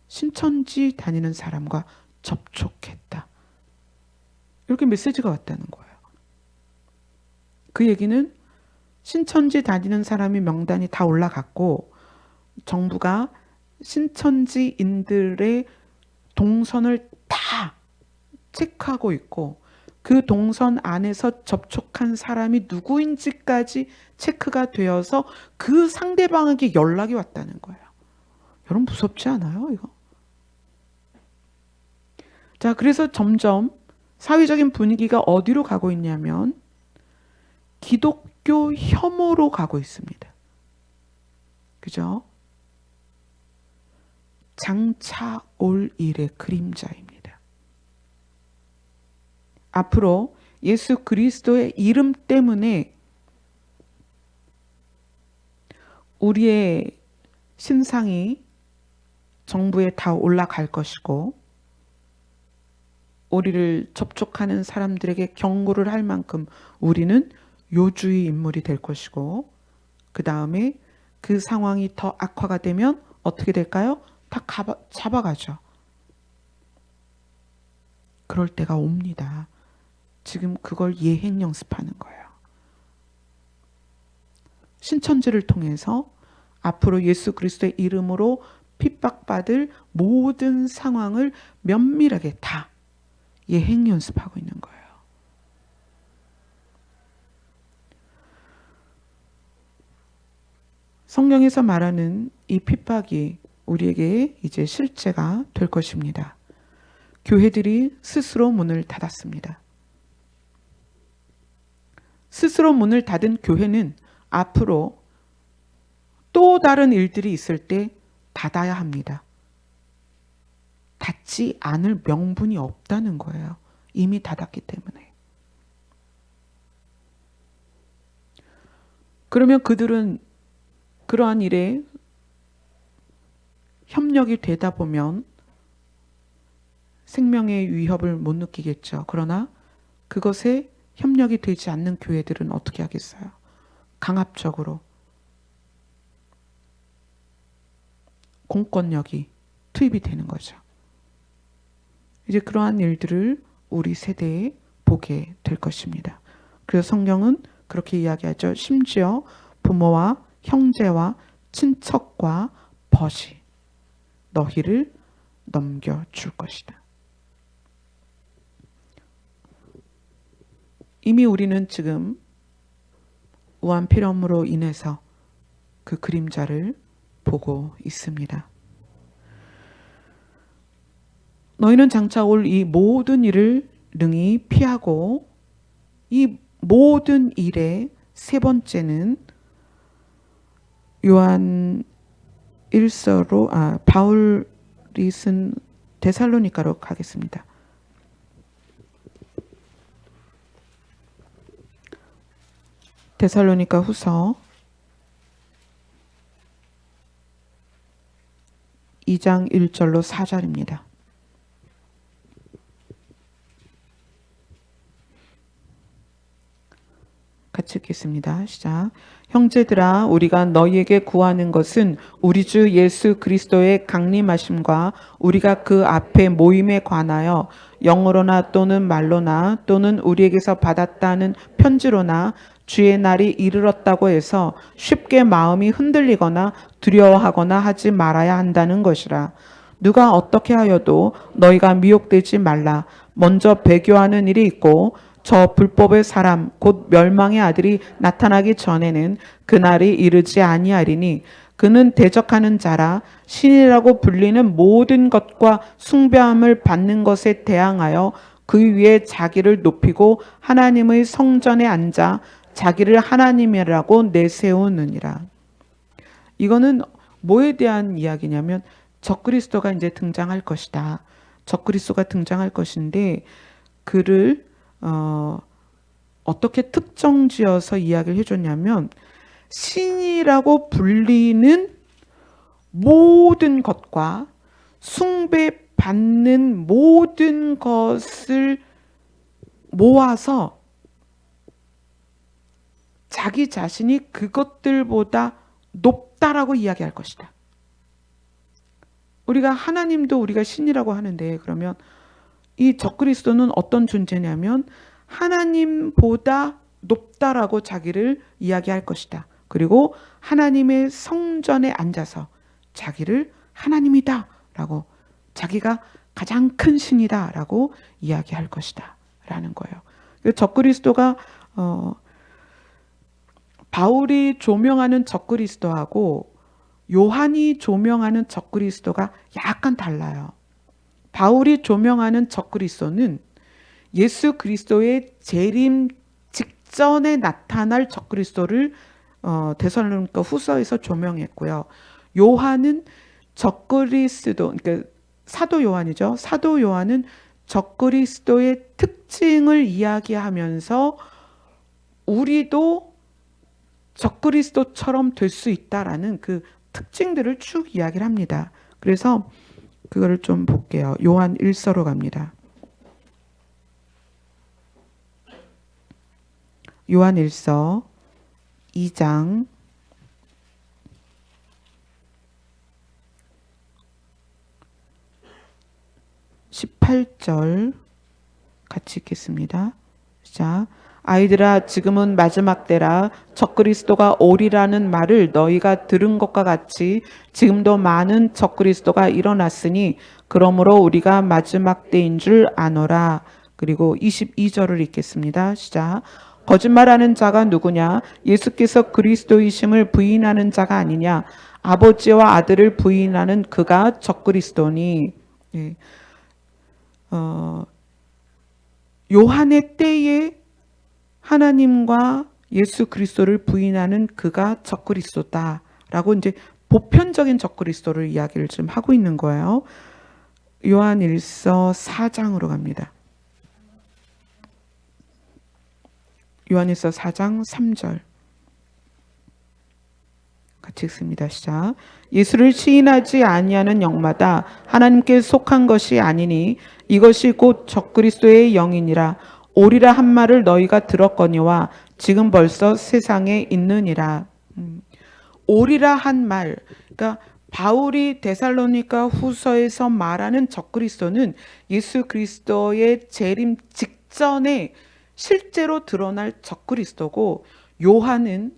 신천지 다니는 사람과 접촉했다. 이렇게 메시지가 왔다는 거예요. 그 얘기는 신천지 다니는 사람이 명단이 다 올라갔고 정부가 신천지인들의 동선을 다 체크하고 있고 그 동선 안에서 접촉한 사람이 누구인지까지 체크가 되어서 그 상대방에게 연락이 왔다는 거예요. 여러분 무섭지 않아요, 이거? 자, 그래서 점점 사회적인 분위기가 어디로 가고 있냐면 기독교 혐오로 가고 있습니다. 그죠? 장차 올 일의 그림자입니다. 앞으로 예수 그리스도의 이름 때문에 우리의 신상이 정부에 다 올라갈 것이고 우리를 접촉하는 사람들에게 경고를 할 만큼 우리는 요주의 인물이 될 것이고 그 다음에 그 상황이 더 악화가 되면 어떻게 될까요? 다 잡아가죠. 그럴 때가 옵니다. 지금 그걸 예행 연습하는 거예요. 신천지를 통해서 앞으로 예수 그리스도의 이름으로 핍박받을 모든 상황을 면밀하게 다 예행 연습하고 있는 거예요. 성경에서 말하는 이 핍박이 우리에게 이제 실제가 될 것입니다. 교회들이 스스로 문을 닫았습니다. 스스로 문을 닫은 교회는 앞으로 또 다른 일들이 있을 때 닫아야 합니다. 닫지 않을 명분이 없다는 거예요. 이미 닫았기 때문에. 그러면 그들은 그러한 일에 협력이 되다 보면 생명의 위협을 못 느끼겠죠. 그러나 그것에 협력이 되지 않는 교회들은 어떻게 하겠어요? 강압적으로 공권력이 투입이 되는 거죠. 이제 그러한 일들을 우리 세대에 보게 될 것입니다. 그래서 성경은 그렇게 이야기하죠. 심지어 부모와 형제와 친척과 벗이 너희를 넘겨줄 것이다. 이미 우리는 지금 우한폐렴으로 인해서 그 그림자를 보고 있습니다. 너희는 장차 올 이 모든 일을 능히 피하고 이 모든 일의 세 번째는 요한 1서로 바울이 쓴 데살로니가로 가겠습니다. 데살로니가 후서 2장 1절로 4절입니다. 같이 읽겠습니다. 시작. 형제들아 우리가 너희에게 구하는 것은 우리 주 예수 그리스도의 강림하심과 우리가 그 앞에 모임에 관하여 영어로나 또는 말로나 또는 우리에게서 받았다는 편지로나 주의 날이 이르렀다고 해서 쉽게 마음이 흔들리거나 두려워하거나 하지 말아야 한다는 것이라. 누가 어떻게 하여도 너희가 미혹되지 말라. 먼저 배교하는 일이 있고 저 불법의 사람 곧 멸망의 아들이 나타나기 전에는 그날이 이르지 아니하리니 그는 대적하는 자라 신이라고 불리는 모든 것과 숭배함을 받는 것에 대항하여 그 위에 자기를 높이고 하나님의 성전에 앉아 자기를 하나님이라고 내세우느니라. 이거는 뭐에 대한 이야기냐면 적그리스도가 이제 등장할 것이다. 적그리스도가 등장할 것인데 그를 어떻게 특정지어서 이야기를 해줬냐면 신이라고 불리는 모든 것과 숭배받는 모든 것을 모아서 자기 자신이 그것들보다 높다라고 이야기할 것이다. 우리가 하나님도 우리가 신이라고 하는데 그러면 이 적그리스도는 어떤 존재냐면 하나님보다 높다라고 자기를 이야기할 것이다. 그리고 하나님의 성전에 앉아서 자기를 하나님이다 라고 자기가 가장 큰 신이다 라고 이야기할 것이다 라는 거예요. 적그리스도가 바울이 조명하는 적그리스도하고 요한이 조명하는 적그리스도가 약간 달라요. 바울이 조명하는 적그리스도는 예수 그리스도의 재림 직전에 나타날 적그리스도를 데살로니가 후서에서 조명했고요. 요한은 적그리스도, 그러니까 사도 요한이죠. 사도 요한은 적그리스도의 특징을 이야기하면서 우리도 적그리스도처럼 될 수 있다라는 그 특징들을 쭉 이야기를 합니다. 그래서 그거를 좀 볼게요. 요한 1서로 갑니다. 요한 1서 2장 18절 같이 읽겠습니다. 자, 아이들아 지금은 마지막 때라. 적그리스도가 오리라는 말을 너희가 들은 것과 같이 지금도 많은 적그리스도가 일어났으니 그러므로 우리가 마지막 때인 줄 아노라. 그리고 22절을 읽겠습니다. 시작. 거짓말하는 자가 누구냐? 예수께서 그리스도이심을 부인하는 자가 아니냐? 아버지와 아들을 부인하는 그가 적그리스도니. 예. 요한의 때에 하나님과 예수 그리스도를 부인하는 그가 적그리스도다라고 이제 보편적인 적그리스도를 이야기를 지금 하고 있는 거예요. 요한 1서 4장으로 갑니다. 요한 1서 4장 3절 같이 읽습니다. 시작. 예수를 시인하지 아니하는 영마다 하나님께 속한 것이 아니니 이것이 곧 적그리스도의 영이니라. 오리라 한 말을 너희가 들었거니와 지금 벌써 세상에 있느니라. 오리라 한 말, 그러니까 바울이 데살로니가 후서에서 말하는 적그리스도는 예수 그리스도의 재림 직전에 실제로 드러날 적그리스도고, 요한은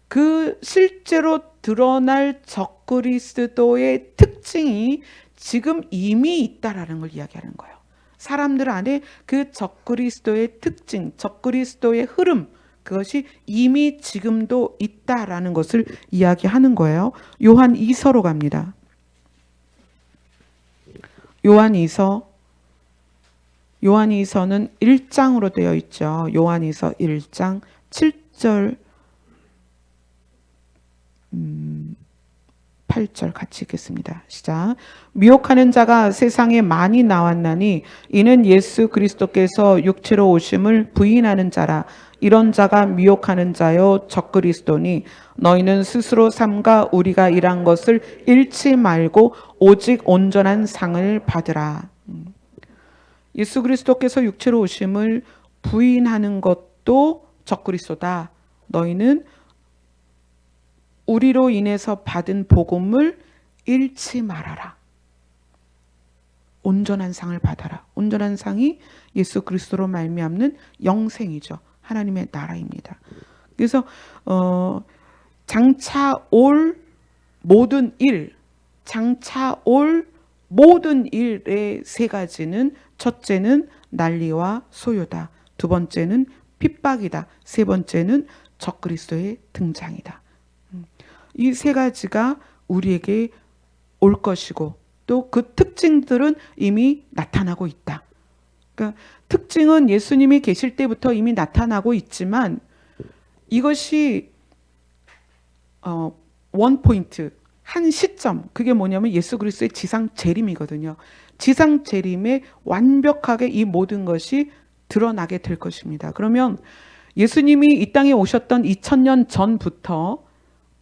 그 실제로 드러날 적그리스도의 특징이 지금 이미 있다라는 걸 이야기하는 거예요. 사람들 안에 그 적그리스도의 특징, 적그리스도의 흐름, 그것이 이미 지금도 있다라는 것을 이야기하는 거예요. 요한 2서로 갑니다. 요한 2서는 1장으로 되어 있죠. 요한 2서 1장 7절 8절 같이 읽겠습니다. 시작. 미혹하는 자가 세상에 많이 나왔나니 이는 예수 그리스도께서 육체로 오심을 부인하는 자라. 이런 자가 미혹하는 자요 적그리스도니 너희는 스스로 삼가 우리가 일한 것을 잃지 말고 오직 온전한 상을 받으라. 예수 그리스도께서 육체로 오심을 부인하는 것도 적그리스도다. 너희는 우리로 인해서 받은 복음을 잃지 말아라. 온전한 상을 받아라. 온전한 상이 예수 그리스도로 말미암는 영생이죠. 하나님의 나라입니다. 그래서 장차 올 모든 일, 장차 올 모든 일의 세 가지는, 첫째는 난리와 소요다. 두 번째는 핍박이다. 세 번째는 적그리스도의 등장이다. 이 세 가지가 우리에게 올 것이고 또 그 특징들은 이미 나타나고 있다. 그러니까 특징은 예수님이 계실 때부터 이미 나타나고 있지만 이것이 원 포인트, 한 시점, 그게 뭐냐면 예수 그리스도의 지상 재림이거든요. 지상 재림에 완벽하게 이 모든 것이 드러나게 될 것입니다. 그러면 예수님이 이 땅에 오셨던 2000년 전부터,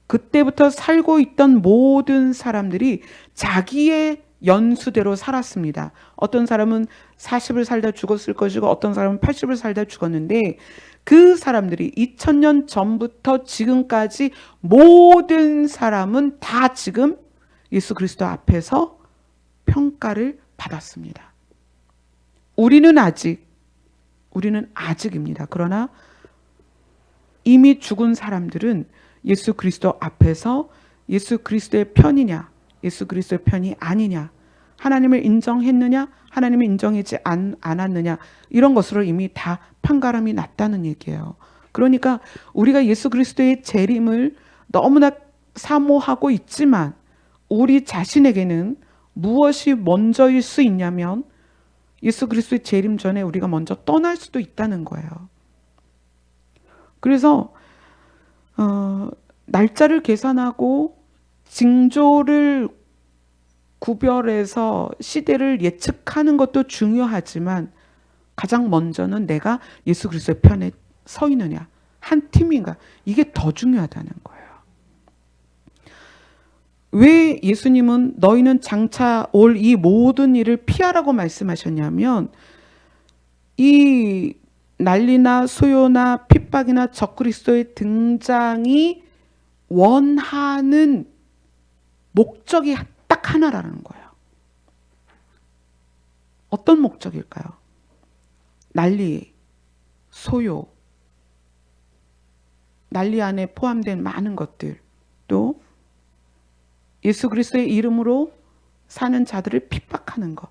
그때부터 살고 있던 모든 사람들이 자기의 연수대로 살았습니다. 어떤 사람은 40을 살다 죽었을 것이고 어떤 사람은 80을 살다 죽었는데, 그 사람들이 2000년 전부터 지금까지 모든 사람은 다 지금 예수 그리스도 앞에서 평가를 받았습니다. 우리는 아직입니다. 그러나 이미 죽은 사람들은 예수 그리스도 앞에서 예수 그리스도의 편이냐, 예수 그리스도의 편이 아니냐, 하나님을 인정했느냐, 하나님을 인정하지 않았느냐, 이런 것으로 이미 다 판가름이 났다는 얘기예요. 그러니까 우리가 예수 그리스도의 재림을 너무나 사모하고 있지만 우리 자신에게는 무엇이 먼저일 수 있냐면 예수 그리스도의 재림 전에 우리가 먼저 떠날 수도 있다는 거예요. 그래서 날짜를 계산하고 징조를 구별해서 시대를 예측하는 것도 중요하지만 가장 먼저는 내가 예수 그리스도의 편에 서 있느냐, 한 팀인가, 이게 더 중요하다는 거예요. 왜 예수님은 너희는 장차 올 이 모든 일을 피하라고 말씀하셨냐면, 이 난리나 소요나 핍박이나 적그리스도의 등장이 원하는 목적이 딱 하나라는 거예요. 어떤 목적일까요? 난리, 소요, 난리 안에 포함된 많은 것들, 또 예수 그리스도의 이름으로 사는 자들을 핍박하는 것,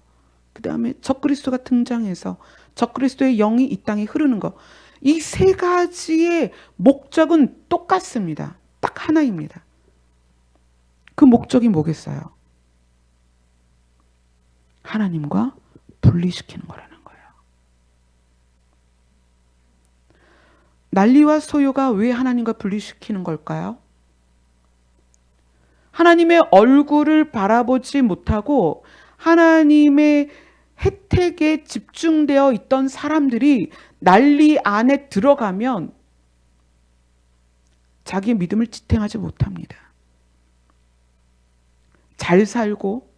그 다음에 적그리스도가 등장해서 적그리스도의 영이 이 땅에 흐르는 것, 이 세 가지의 목적은 똑같습니다. 딱 하나입니다. 그 목적이 뭐겠어요? 하나님과 분리시키는 거라는 거예요. 난리와 소요가 왜 하나님과 분리시키는 걸까요? 하나님의 얼굴을 바라보지 못하고 하나님의 혜택에 집중되어 있던 사람들이 난리 안에 들어가면 자기의 믿음을 지탱하지 못합니다. 잘 살고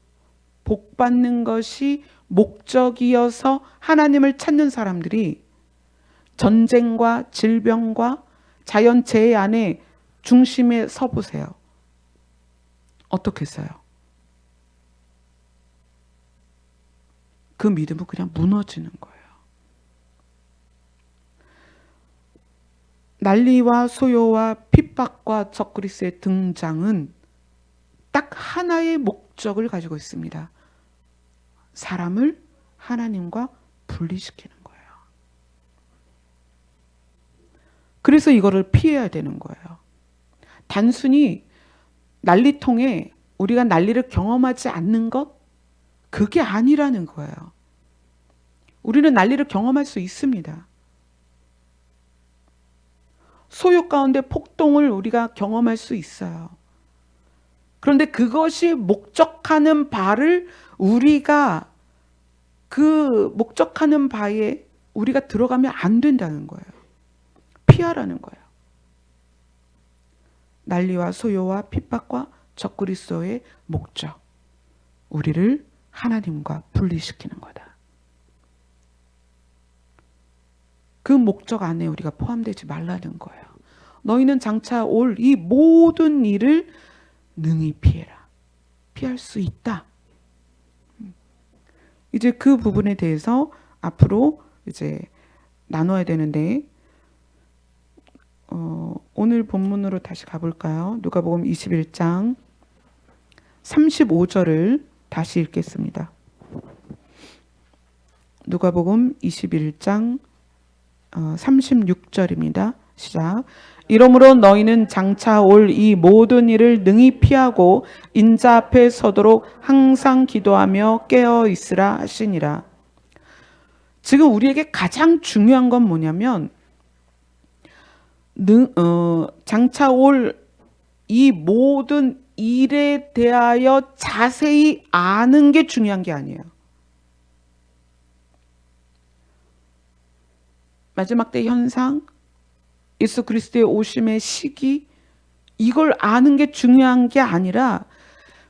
복 받는 것이 목적이어서 하나님을 찾는 사람들이 전쟁과 질병과 자연재해 안에 중심에 서보세요. 어떻겠어요? 그 믿음은 그냥 무너지는 거예요. 난리와 소요와 핍박과 적그리스도의 등장은 딱 하나의 목적을 가지고 있습니다. 사람을 하나님과 분리시키는 거예요. 그래서 이거를 피해야 되는 거예요. 단순히 난리통에 우리가 난리를 경험하지 않는 것, 그게 아니라는 거예요. 우리는 난리를 경험할 수 있습니다. 소요 가운데 폭동을 우리가 경험할 수 있어요. 그런데 그것이 목적하는 바를 우리가 그 목적하는 바에 우리가 들어가면 안 된다는 거예요. 피하라는 거예요. 난리와 소요와 핍박과 적그리스도의 목적, 우리를 하나님과 분리시키는 거다. 그 목적 안에 우리가 포함되지 말라는 거예요. 너희는 장차 올 이 모든 일을 능히 피해라. 피할 수 있다. 이제 그 부분에 대해서 앞으로 이제 나눠야 되는데, 오늘 본문으로 다시 가볼까요? 누가복음 21장 35절을 다시 읽겠습니다. 누가복음 21장 36절입니다. 시작. 이러므로 너희는 장차 올 이 모든 일을 능히 피하고 인자 앞에 서도록 항상 기도하며 깨어 있으라 하시니라. 지금 우리에게 가장 중요한 건 뭐냐면, 장차 올 이 모든 일에 대하여 자세히 아는 게 중요한 게 아니에요. 마지막 때 현상, 예수 그리스도의 오심의 시기, 이걸 아는 게 중요한 게 아니라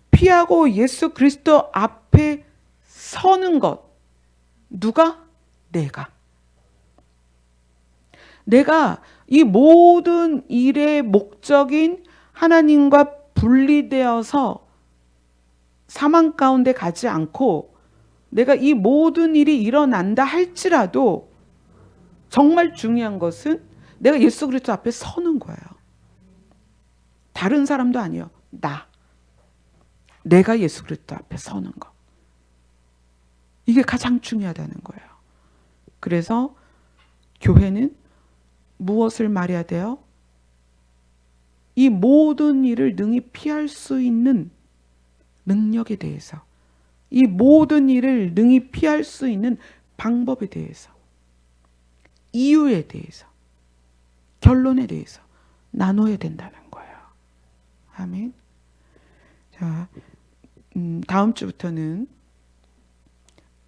피하고 예수 그리스도 앞에 서는 것. 누가? 내가 이 모든 일의 목적인 하나님과 분리되어서 사망 가운데 가지 않고 내가 이 모든 일이 일어난다 할지라도 정말 중요한 것은 내가 예수 그리스도 앞에 서는 거예요. 다른 사람도 아니에요. 내가 예수 그리스도 앞에 서는 거. 이게 가장 중요하다는 거예요. 그래서 교회는 무엇을 말해야 돼요? 이 모든 일을 능히 피할 수 있는 능력에 대해서, 이 모든 일을 능히 피할 수 있는 방법에 대해서, 이유에 대해서, 결론에 대해서 나눠야 된다는 거예요. 아멘. 자, 다음 주부터는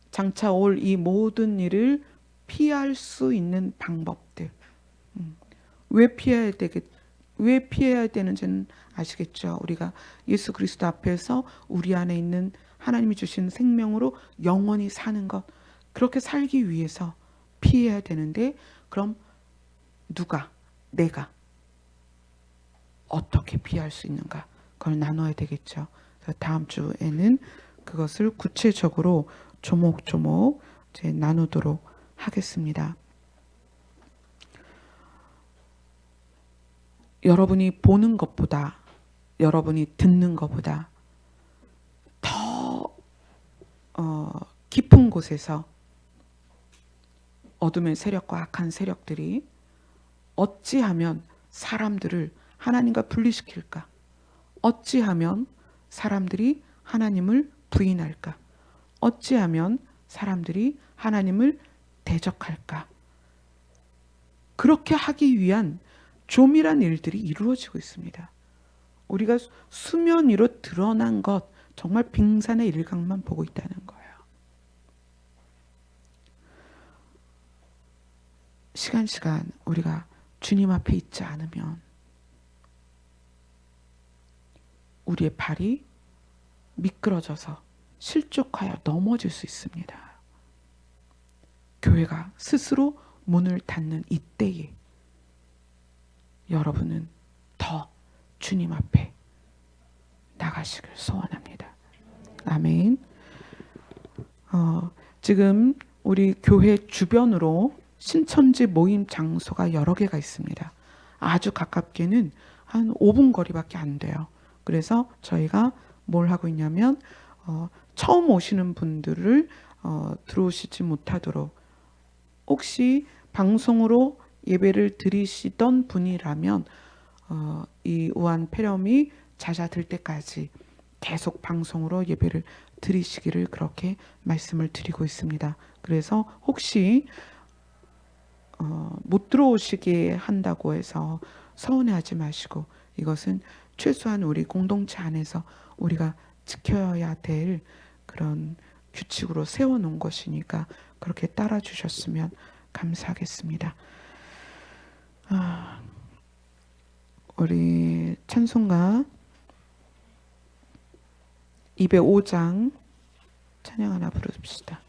장차 올 이 모든 일을 피할 수 있는 방법들. 왜 피해야 되는지는 아시겠죠? 우리가 예수 그리스도 앞에서 우리 안에 있는 하나님이 주신 생명으로 영원히 사는 것, 그렇게 살기 위해서 피해야 되는데, 그럼 내가 어떻게 피할 수 있는가? 그걸 나눠야 되겠죠. 그래서 다음 주에는 그것을 구체적으로 조목조목 이제 나누도록 하겠습니다. 여러분이 보는 것보다, 여러분이 듣는 것보다 더 깊은 곳에서 어둠의 세력과 악한 세력들이 어찌하면 사람들을 하나님과 분리시킬까? 어찌하면 사람들이 하나님을 부인할까? 어찌하면 사람들이 하나님을 대적할까? 그렇게 하기 위한 조밀한 일들이 이루어지고 있습니다. 우리가 수면 위로 드러난 것, 정말 빙산의 일각만 보고 있다는 거예요. 시간 우리가 주님 앞에 있지 않으면 우리의 발이 미끄러져서 실족하여 넘어질 수 있습니다. 교회가 스스로 문을 닫는 이때에 여러분은 더 주님 앞에 나가시길 소원합니다. 아멘. 지금 우리 교회 주변으로 신천지 모임 장소가 여러 개가 있습니다. 아주 가깝게는 한 5분 거리밖에 안 돼요. 그래서 저희가 뭘 하고 있냐면 처음 오시는 분들을 들어오시지 못하도록, 혹시 방송으로 예배를 드리시던 분이라면 이 우한 폐렴이 잦아들 때까지 계속 방송으로 예배를 드리시기를 그렇게 말씀을 드리고 있습니다. 그래서 혹시 못 들어오시게 한다고 해서 서운해하지 마시고, 이것은 최소한 우리 공동체 안에서 우리가 지켜야 될 그런 규칙으로 세워놓은 것이니까 그렇게 따라주셨으면 감사하겠습니다. 우리 찬송가 205장 찬양 하나 부릅시다.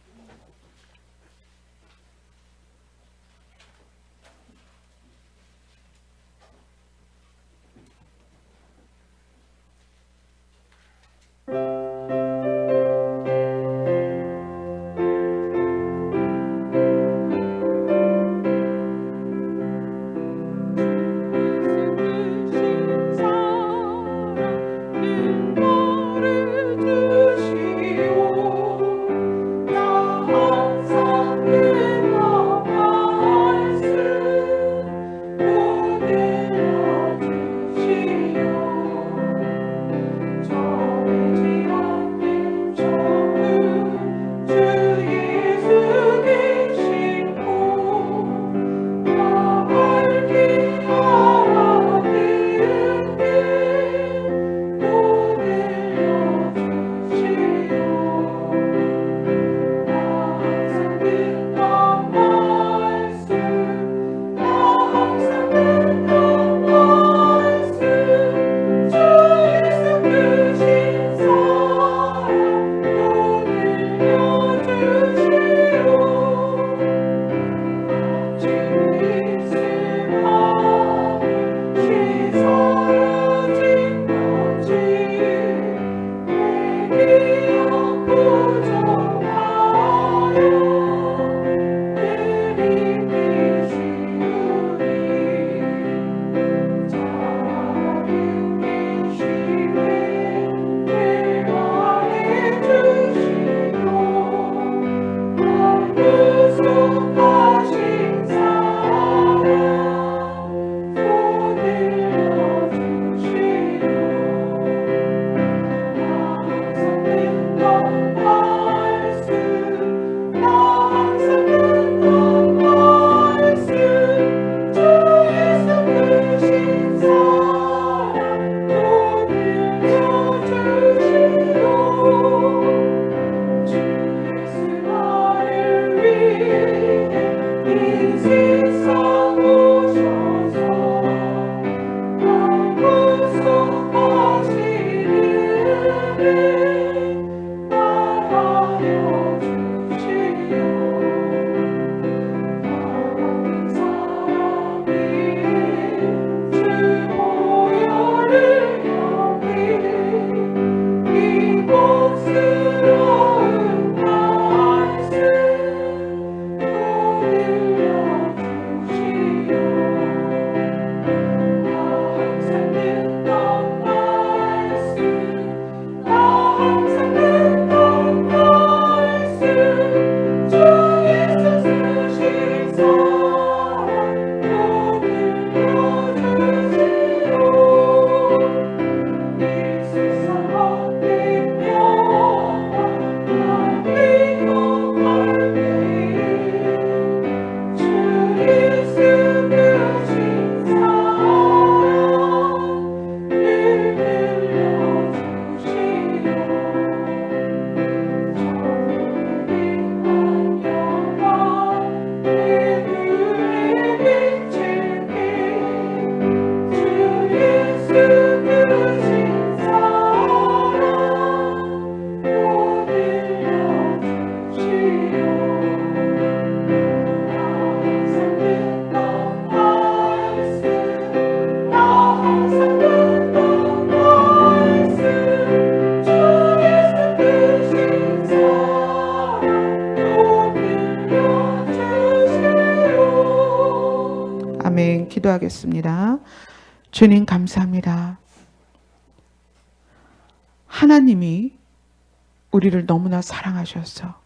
기도하겠습니다. 주님 감사합니다. 하나님이 우리를 너무나 사랑하셔서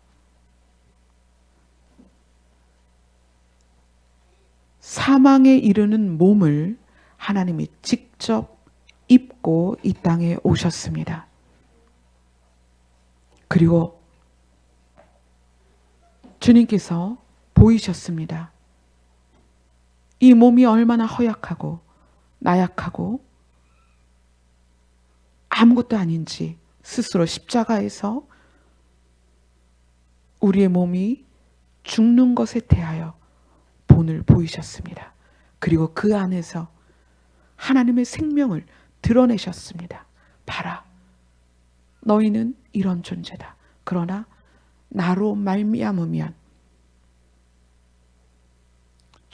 사망에 이르는 몸을 하나님이 직접 입고 이 땅에 오셨습니다. 그리고 주님께서 보이셨습니다. 이 몸이 얼마나 허약하고 나약하고 아무것도 아닌지 스스로 십자가에서 우리의 몸이 죽는 것에 대하여 본을 보이셨습니다. 그리고 그 안에서 하나님의 생명을 드러내셨습니다. 봐라, 너희는 이런 존재다. 그러나 나로 말미암으면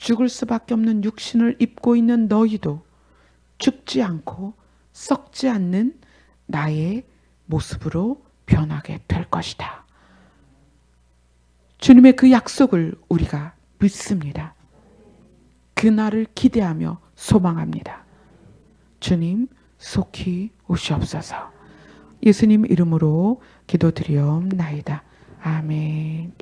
죽을 수밖에 없는 육신을 입고 있는 너희도 죽지 않고 썩지 않는 나의 모습으로 변하게 될 것이다. 주님의 그 약속을 우리가 믿습니다. 그날을 기대하며 소망합니다. 주님 속히 오시옵소서. 예수님 이름으로 기도드리옵나이다. 아멘.